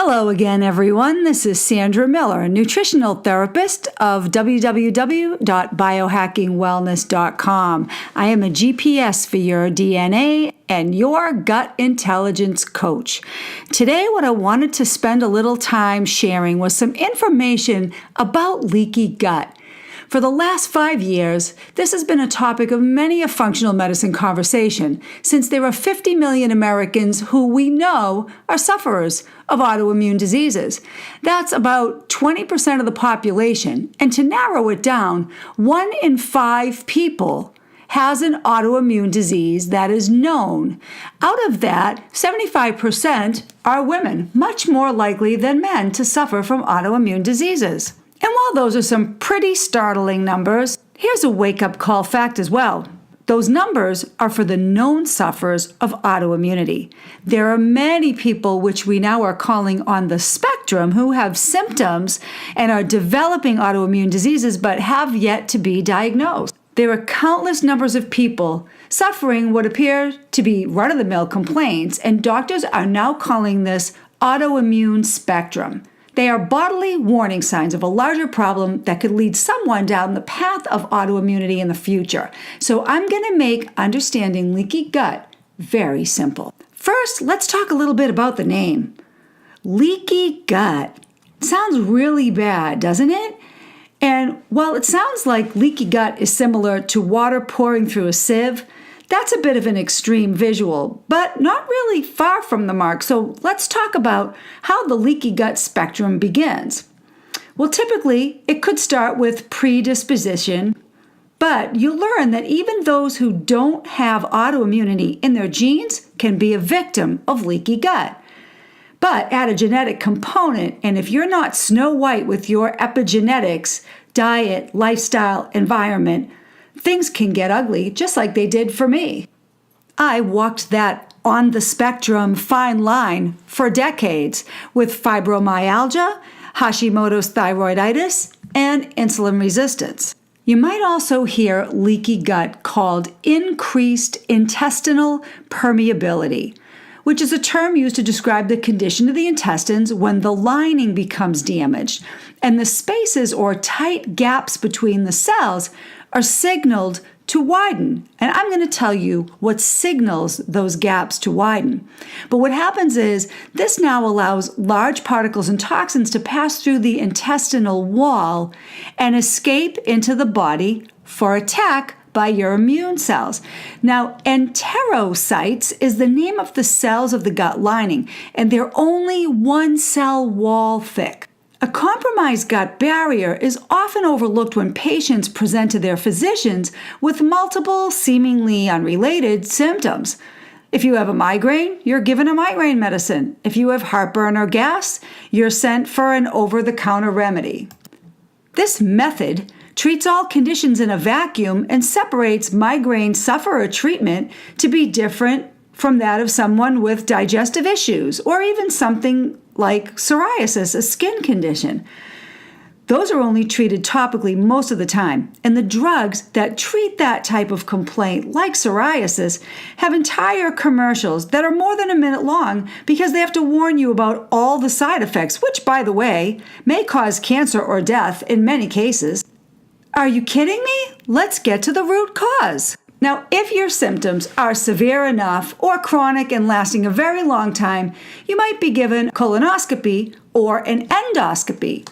Hello again, everyone. This is Sandra Miller, a nutritional therapist of www.biohackingwellness.com. I am a GPS for your DNA and your gut intelligence coach. Today, what I wanted to spend a little time sharing was some information about leaky gut. For the last 5 years, this has been a topic of many a functional medicine conversation, since there are 50 million Americans who we know are sufferers of autoimmune diseases. That's about 20% of the population, and to narrow it down, 1 in 5 people has an autoimmune disease that is known. Out of that, 75% are women, much more likely than men to suffer from autoimmune diseases. And while those are some pretty startling numbers, here's a wake-up call fact as well. Those numbers are for the known sufferers of autoimmunity. There are many people which we now are calling on the spectrum who have symptoms and are developing autoimmune diseases but have yet to be diagnosed. There are countless numbers of people suffering what appear to be run-of-the-mill complaints, and doctors are now calling this autoimmune spectrum. They are bodily warning signs of a larger problem that could lead someone down the path of autoimmunity in the future. So I'm going to make understanding leaky gut very simple. First, let's talk a little bit about the name. Leaky gut. Sounds really bad, doesn't it? And while it sounds like leaky gut is similar to water pouring through a sieve, that's a bit of an extreme visual, but not really far from the mark. So let's talk about how the leaky gut spectrum begins. Well, typically, it could start with predisposition, but you'll learn that even those who don't have autoimmunity in their genes can be a victim of leaky gut. But add a genetic component, and if you're not Snow White with your epigenetics, diet, lifestyle, environment, things can get ugly, just like they did for me. I walked that on the spectrum fine line for decades with fibromyalgia, Hashimoto's thyroiditis, and insulin resistance. You might also hear leaky gut called increased intestinal permeability, which is a term used to describe the condition of the intestines when the lining becomes damaged and the spaces or tight gaps between the cells are signaled to widen. And I'm going to tell you what signals those gaps to widen. But what happens is this now allows large particles and toxins to pass through the intestinal wall and escape into the body for attack by your immune cells. Now, enterocytes is the name of the cells of the gut lining, and they're only 1 cell wall thick. A compromised gut barrier is often overlooked when patients present to their physicians with multiple, seemingly unrelated symptoms. If you have a migraine, you're given a migraine medicine. If you have heartburn or gas, you're sent for an over-the-counter remedy. This method treats all conditions in a vacuum and separates migraine sufferer treatment to be different from that of someone with digestive issues or even something like psoriasis, a skin condition. Those are only treated topically most of the time, and the drugs that treat that type of complaint, like psoriasis, have entire commercials that are more than a minute long because they have to warn you about all the side effects, which, by the way, may cause cancer or death in many cases. Are you kidding me? Let's get to the root cause. Now, if your symptoms are severe enough or chronic and lasting a very long time, you might be given colonoscopy or an endoscopy.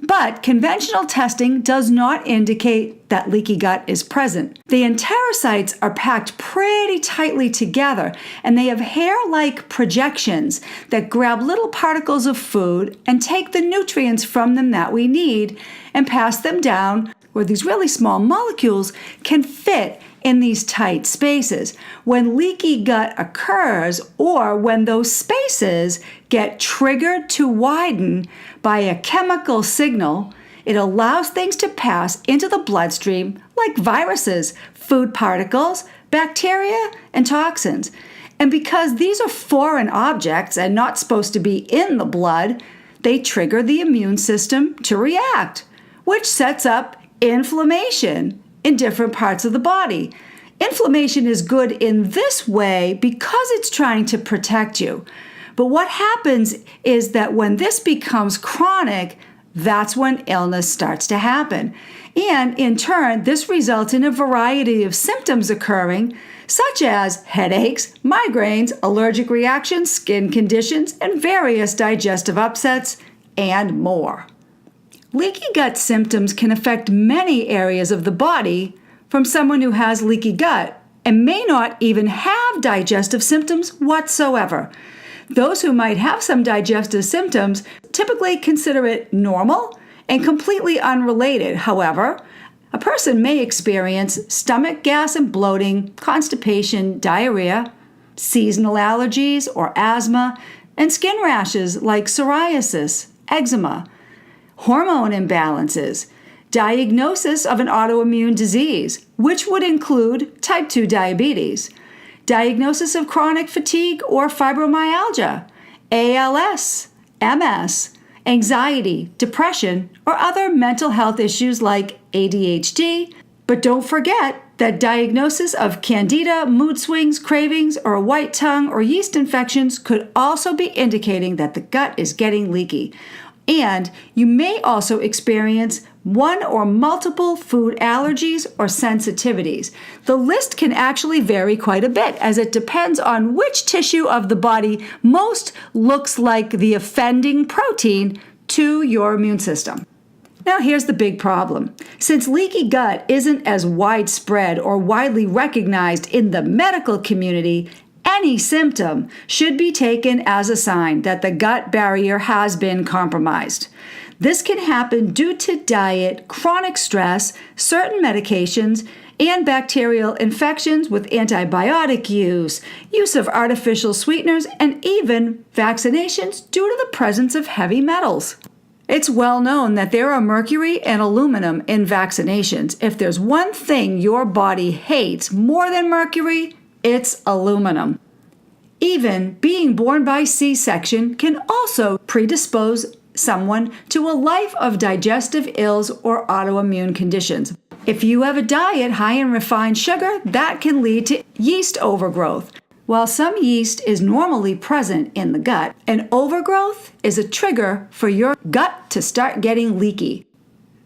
But conventional testing does not indicate that leaky gut is present. The enterocytes are packed pretty tightly together, and they have hair-like projections that grab little particles of food and take the nutrients from them that we need and pass them down where these really small molecules can fit in these tight spaces. When leaky gut occurs, or when those spaces get triggered to widen by a chemical signal, it allows things to pass into the bloodstream like viruses, food particles, bacteria, and toxins. And because these are foreign objects and not supposed to be in the blood, they trigger the immune system to react, which sets up inflammation in different parts of the body. Inflammation is good in this way because it's trying to protect you. But what happens is that when this becomes chronic, that's when illness starts to happen. And in turn, this results in a variety of symptoms occurring, such as headaches, migraines, allergic reactions, skin conditions, and various digestive upsets, and more. Leaky gut symptoms can affect many areas of the body from someone who has leaky gut and may not even have digestive symptoms whatsoever. Those who might have some digestive symptoms typically consider it normal and completely unrelated. However, a person may experience stomach gas and bloating, constipation, diarrhea, seasonal allergies or asthma, and skin rashes like psoriasis, eczema, hormone imbalances, diagnosis of an autoimmune disease, which would include type 2 diabetes, diagnosis of chronic fatigue or fibromyalgia, ALS, MS, anxiety, depression, or other mental health issues like ADHD. But don't forget that diagnosis of candida, mood swings, cravings, or a white tongue or yeast infections could also be indicating that the gut is getting leaky. And you may also experience one or multiple food allergies or sensitivities. The list can actually vary quite a bit as it depends on which tissue of the body most looks like the offending protein to your immune system. Now here's the big problem. Since leaky gut isn't as widespread or widely recognized in the medical community, any symptom should be taken as a sign that the gut barrier has been compromised. This can happen due to diet, chronic stress, certain medications, and bacterial infections with antibiotic use of artificial sweeteners, and even vaccinations due to the presence of heavy metals. It's well known that there are mercury and aluminum in vaccinations. If there's one thing your body hates more than mercury, it's aluminum. Even being born by C-section can also predispose someone to a life of digestive ills or autoimmune conditions. If you have a diet high in refined sugar, that can lead to yeast overgrowth. While some yeast is normally present in the gut, an overgrowth is a trigger for your gut to start getting leaky.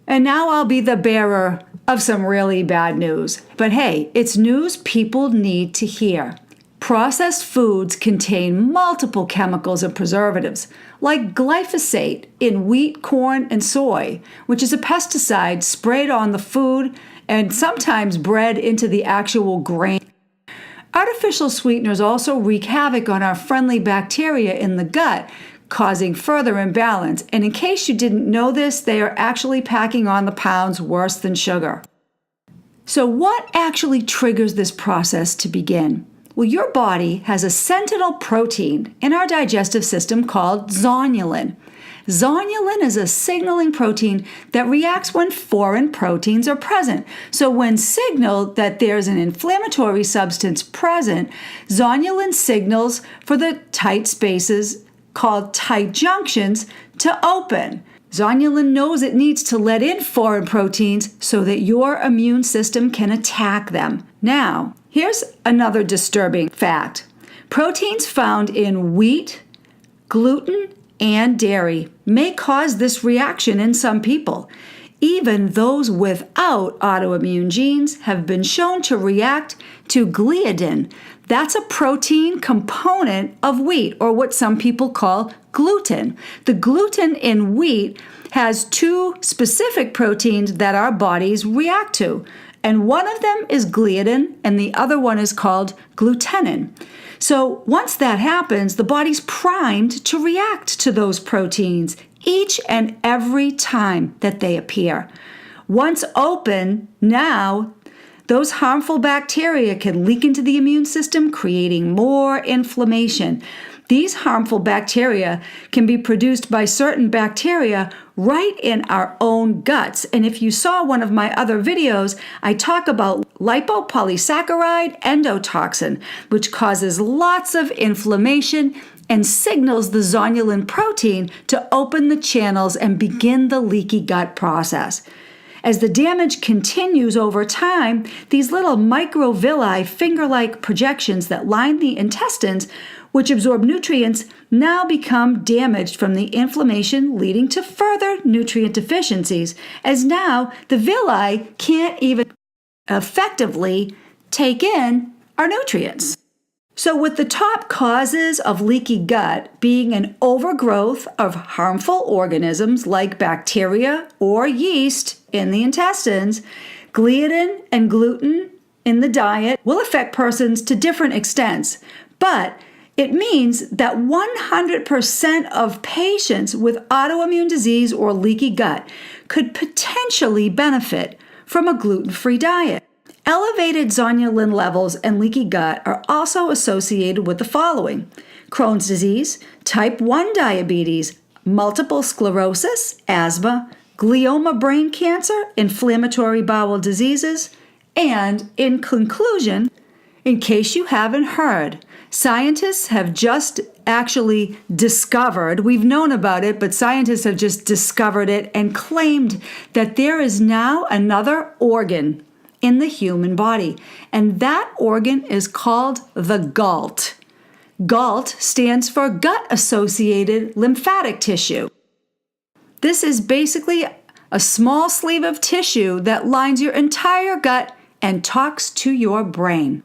And now I'll be the bearer of some really bad news. But hey, it's news people need to hear. Processed foods contain multiple chemicals and preservatives, like glyphosate in wheat, corn, and soy, which is a pesticide sprayed on the food and sometimes bred into the actual grain. Artificial sweeteners also wreak havoc on our friendly bacteria in the gut, causing further imbalance. And in case you didn't know this, they are actually packing on the pounds worse than sugar. So what actually triggers this process to begin? Well, your body has a sentinel protein in our digestive system called zonulin. Zonulin is a signaling protein that reacts when foreign proteins are present. So when signaled that there's an inflammatory substance present, zonulin signals for the tight spaces called tight junctions to open. Zonulin knows it needs to let in foreign proteins so that your immune system can attack them. Now, here's another disturbing fact. Proteins found in wheat, gluten, and dairy may cause this reaction in some people. Even those without autoimmune genes have been shown to react to gliadin. That's a protein component of wheat, or what some people call gluten. The gluten in wheat has two specific proteins that our bodies react to, and one of them is gliadin, and the other one is called glutenin. So once that happens, the body's primed to react to those proteins each and every time that they appear. Once open, now those harmful bacteria can leak into the immune system, creating more inflammation. These harmful bacteria can be produced by certain bacteria right in our own guts. And if you saw one of my other videos, I talk about lipopolysaccharide endotoxin, which causes lots of inflammation and signals the zonulin protein to open the channels and begin the leaky gut process. As the damage continues over time, these little microvilli, finger-like projections that line the intestines, which absorb nutrients, now become damaged from the inflammation, leading to further nutrient deficiencies, as now the villi can't even effectively take in our nutrients. So with the top causes of leaky gut being an overgrowth of harmful organisms like bacteria or yeast in the intestines, gliadin and gluten in the diet will affect persons to different extents, but it means that 100% of patients with autoimmune disease or leaky gut could potentially benefit from a gluten-free diet. Elevated zonulin levels and leaky gut are also associated with the following: Crohn's disease, type 1 diabetes, multiple sclerosis, asthma, glioma brain cancer, inflammatory bowel diseases, and in conclusion, in case you haven't heard, scientists have just actually discovered, we've known about it, but scientists have just discovered it and claimed that there is now another organ in the human body, and that organ is called the GALT. GALT stands for gut-associated lymphatic tissue. This is basically a small sleeve of tissue that lines your entire gut and talks to your brain.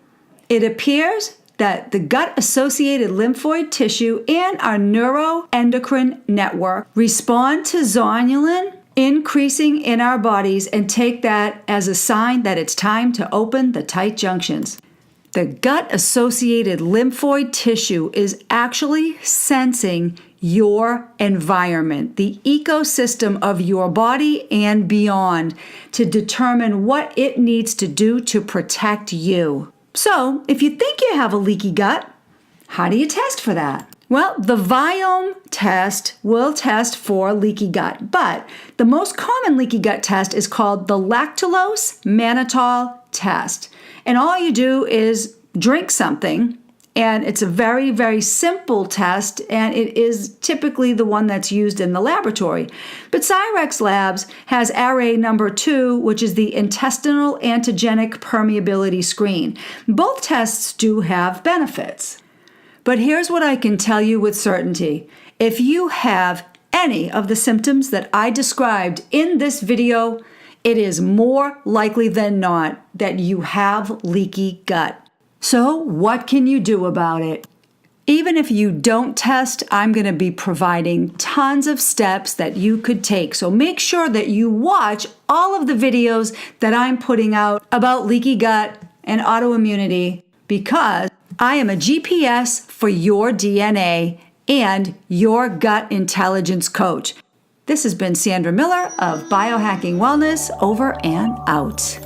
It appears that the gut-associated lymphoid tissue and our neuroendocrine network respond to zonulin increasing in our bodies and take that as a sign that it's time to open the tight junctions. The gut-associated lymphoid tissue is actually sensing your environment, the ecosystem of your body and beyond, to determine what it needs to do to protect you. So, if you think you have a leaky gut, how do you test for that? Well, the Viome test will test for leaky gut, but the most common leaky gut test is called the lactulose mannitol test. And all you do is drink something, and it's a very, very simple test, and it is typically the one that's used in the laboratory. But Cyrex Labs has array number 2, which is the intestinal antigenic permeability screen. Both tests do have benefits. But here's what I can tell you with certainty. If you have any of the symptoms that I described in this video, it is more likely than not that you have leaky gut. So what can you do about it? Even if you don't test, I'm going to be providing tons of steps that you could take. So make sure that you watch all of the videos that I'm putting out about leaky gut and autoimmunity, because I am a GPS for your DNA and your gut intelligence coach. This has been Sandra Miller of Biohacking Wellness, over and out.